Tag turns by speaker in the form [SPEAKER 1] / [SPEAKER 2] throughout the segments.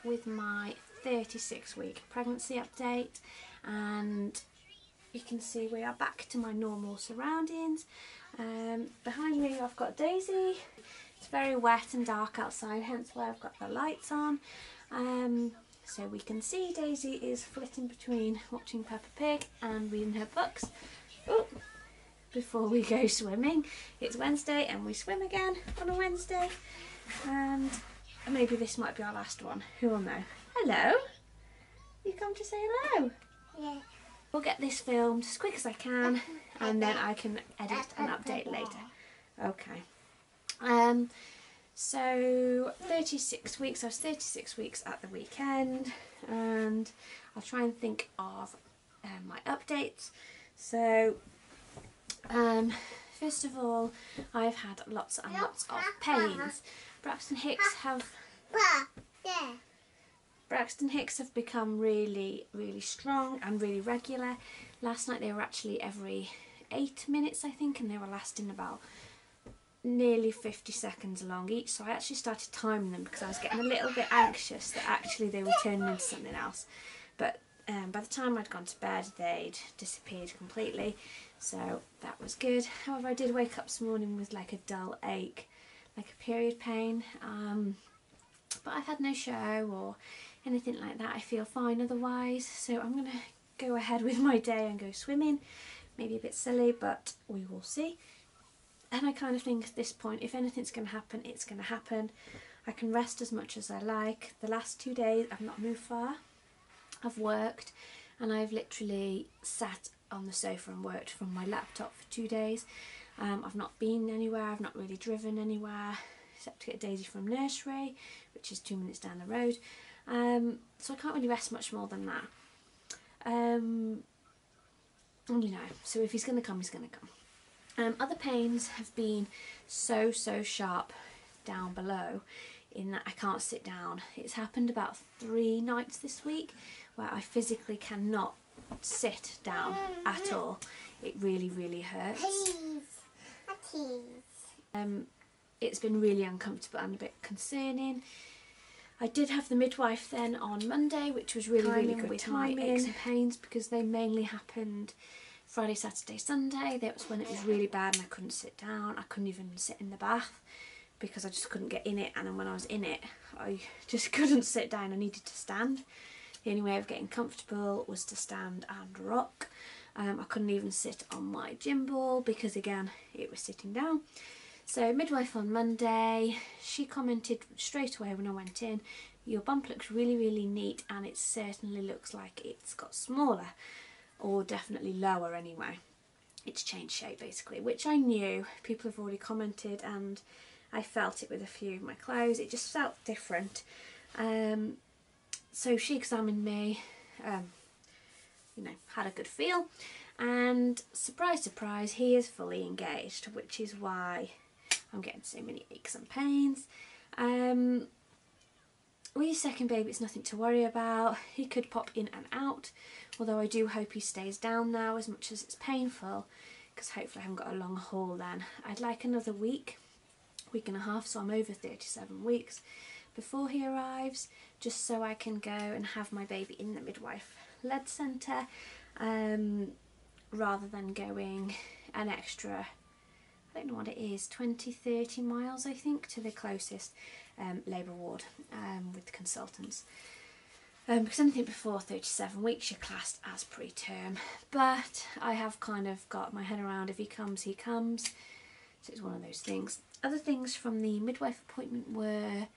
[SPEAKER 1] with my 36-week pregnancy update, and you can see we are back to my normal surroundings. Behind me I've got Daisy. It's very wet and dark outside, hence why I've got the lights on. So we can see Daisy is flitting between watching Peppa Pig and reading her books. Ooh, before we go swimming. It's Wednesday and we swim again on a Wednesday. And maybe this might be our last one. Who will know? Hello? You come to say hello?
[SPEAKER 2] Yeah.
[SPEAKER 1] We'll get this filmed as quick as I can and then I can edit and update later. Okay. So 36 weeks. I was 36 weeks at the weekend, and I'll try and think of my updates. So first of all, I've had lots and lots of pains. Braxton Hicks have become really strong and really regular. Last night they were actually every 8 minutes, I think, and they were lasting about nearly 50 seconds long each. So I actually started timing them because I was getting a little bit anxious that actually they were turning into something else. But by the time I'd gone to bed, they'd disappeared completely, so that was good. However, I did wake up this morning with like a dull ache, like a period pain, but I've had no show or anything like that. I feel fine otherwise, so I'm gonna go ahead with my day and go swimming. Maybe a bit silly, but we will see. And I kind of think at this point, if anything's going to happen, it's going to happen. I can rest as much as I like. The last 2 days I've not moved far. I've worked and I've literally sat on the sofa and worked from my laptop for 2 days. I've not been anywhere, I've not really driven anywhere except to get Daisy from nursery, which is 2 minutes down the road. So I can't really rest much more than that. And you know, so if he's going to come, he's going to come. Other pains have been so sharp down below in that I can't sit down. It's happened about 3 nights this week where I physically cannot sit down at all. It really hurts. It's been really uncomfortable and a bit concerning. I did have the midwife then on Monday, which was really good with my aches and pains, because they mainly happened Friday, Saturday, Sunday. That was when it was really bad and I couldn't sit down. I couldn't even sit in the bath because I just couldn't get in it, and then when I was in it I just couldn't sit down. I needed to stand. The only way of getting comfortable was to stand and rock. I couldn't even sit on my gym ball because again it was sitting down. So midwife on Monday, she commented straight away when I went in, your bump looks really neat and it certainly looks like it's got smaller, or definitely lower anyway. It's changed shape basically, which I knew. People have already commented and I felt it with a few of my clothes. It just felt different. So she examined me, you know, had a good feel, and surprise, he is fully engaged, which is why I'm getting so many aches and pains. With your second baby, it's nothing to worry about. He could pop in and out, although I do hope he stays down now as much as it's painful, because hopefully I haven't got a long haul then. I'd like another week and a half, so I'm over 37 weeks before he arrives, just so I can go and have my baby in the midwife-led centre, rather than going an extra, I don't know what it is, 20-30 miles I think to the closest labour ward with the consultants. Because anything before 37 weeks you're classed as preterm, but I have kind of got my head around, if he comes, he comes, so it's one of those things. Other things from the midwife appointment were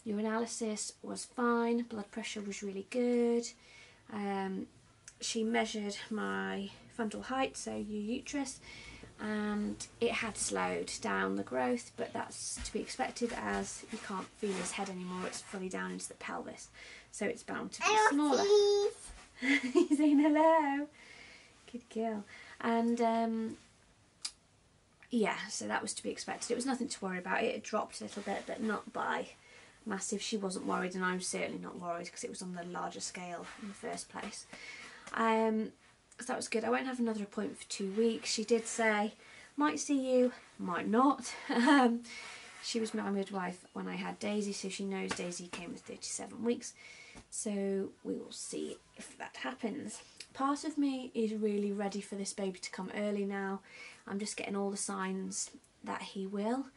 [SPEAKER 1] urinalysis was fine, blood pressure was really good, she measured my fundal height, so your uterus, and it had slowed down the growth, but that's to be expected as you can't feel his head anymore, it's fully down into the pelvis, so it's bound to be smaller. He's saying hello. Good girl. And yeah, so that was to be expected. It was nothing to worry about. It had dropped a little bit, but not by massive. She wasn't worried and I'm certainly not worried because it was on the larger scale in the first place. So that was good. I won't have another appointment for 2 weeks. She did say, might see you, might not. She was my midwife when I had Daisy, so she knows Daisy came with 37 weeks. so we will see if that happens. Part of me is really ready for this baby to come early now. I'm just getting all the signs that he will.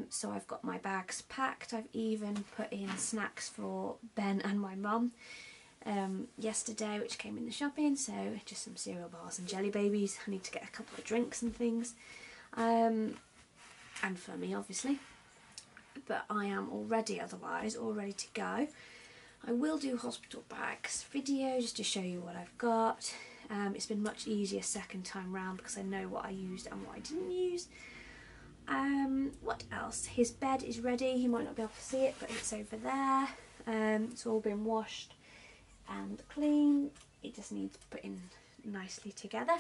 [SPEAKER 1] So I've got my bags packed. I've even put in snacks for Ben and my mum yesterday, which came in the shopping, so just some cereal bars and jelly babies. I need to get a couple of drinks and things, and for me obviously, but I am all ready otherwise, all ready to go. I will do hospital bags video just to show you what I've got. It's been much easier second time round because I know what I used and what I didn't use. What else? His bed is ready. You might not be able to see it, but it's over there. It's all been washed and clean. It just needs putting nicely together.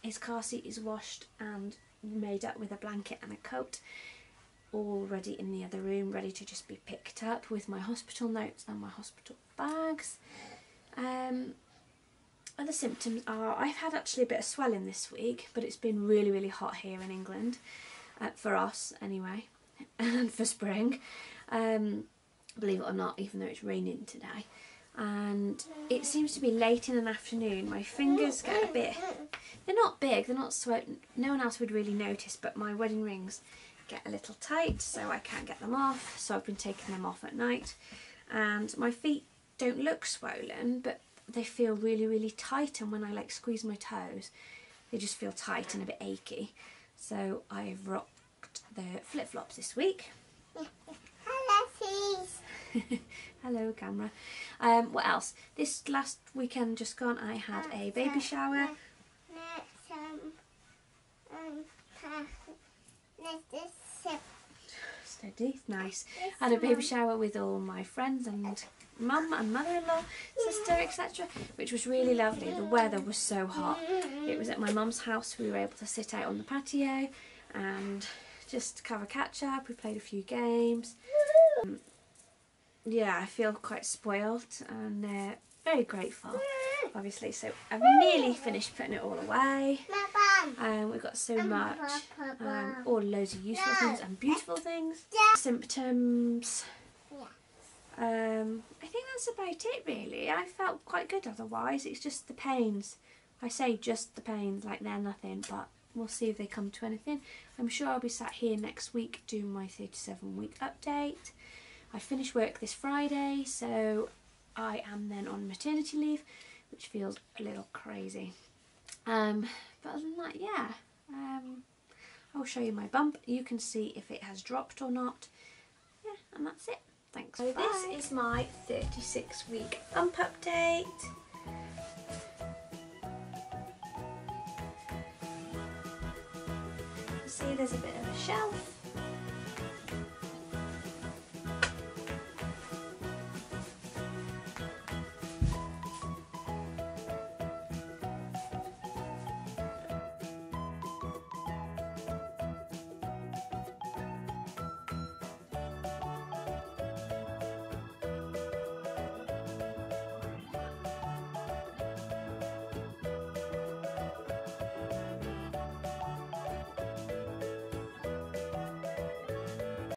[SPEAKER 1] His car seat is washed and made up with a blanket and a coat, all ready in the other room, ready to just be picked up with my hospital notes and my hospital bags. Other symptoms are, I've had actually a bit of swelling this week, but it's been really, really hot here in England, for us anyway, and for spring, believe it or not, even though it's raining today. And it seems to be late in the afternoon, my fingers get a bit, they're not big, they're not swollen, no one else would really notice, but my wedding rings get a little tight, so I can't get them off, so I've been taking them off at night. And my feet don't look swollen, but they feel really, really tight, and when I like squeeze my toes, they just feel tight and a bit achy. So I've rocked the flip-flops this week.
[SPEAKER 2] Hello, please.
[SPEAKER 1] Hello, camera. What else? This last weekend just gone, I had a baby shower. Steady, nice. I had a baby shower with all my friends and mum and mother-in-law, sister, etc., which was really lovely. The weather was so hot. It was at my mum's house. We were able to sit out on the patio and just have a catch up. We played a few games. Yeah, I feel quite spoiled and very grateful, obviously. So I've nearly finished putting it all away. We've got so much, all loads of useful things and beautiful things. Symptoms. I think that's about it really. I felt quite good otherwise. It's just the pains. I say just the pains like they're nothing, but we'll see if they come to anything. I'm sure I'll be sat here next week doing my 37-week update. I finish work this Friday, so I am then on maternity leave, which feels a little crazy. But other than that, yeah, I'll show you my bump. You can see if it has dropped or not. Yeah, and that's it. Thanks. So this is my 36-week bump update. See, there's a bit of a shelf.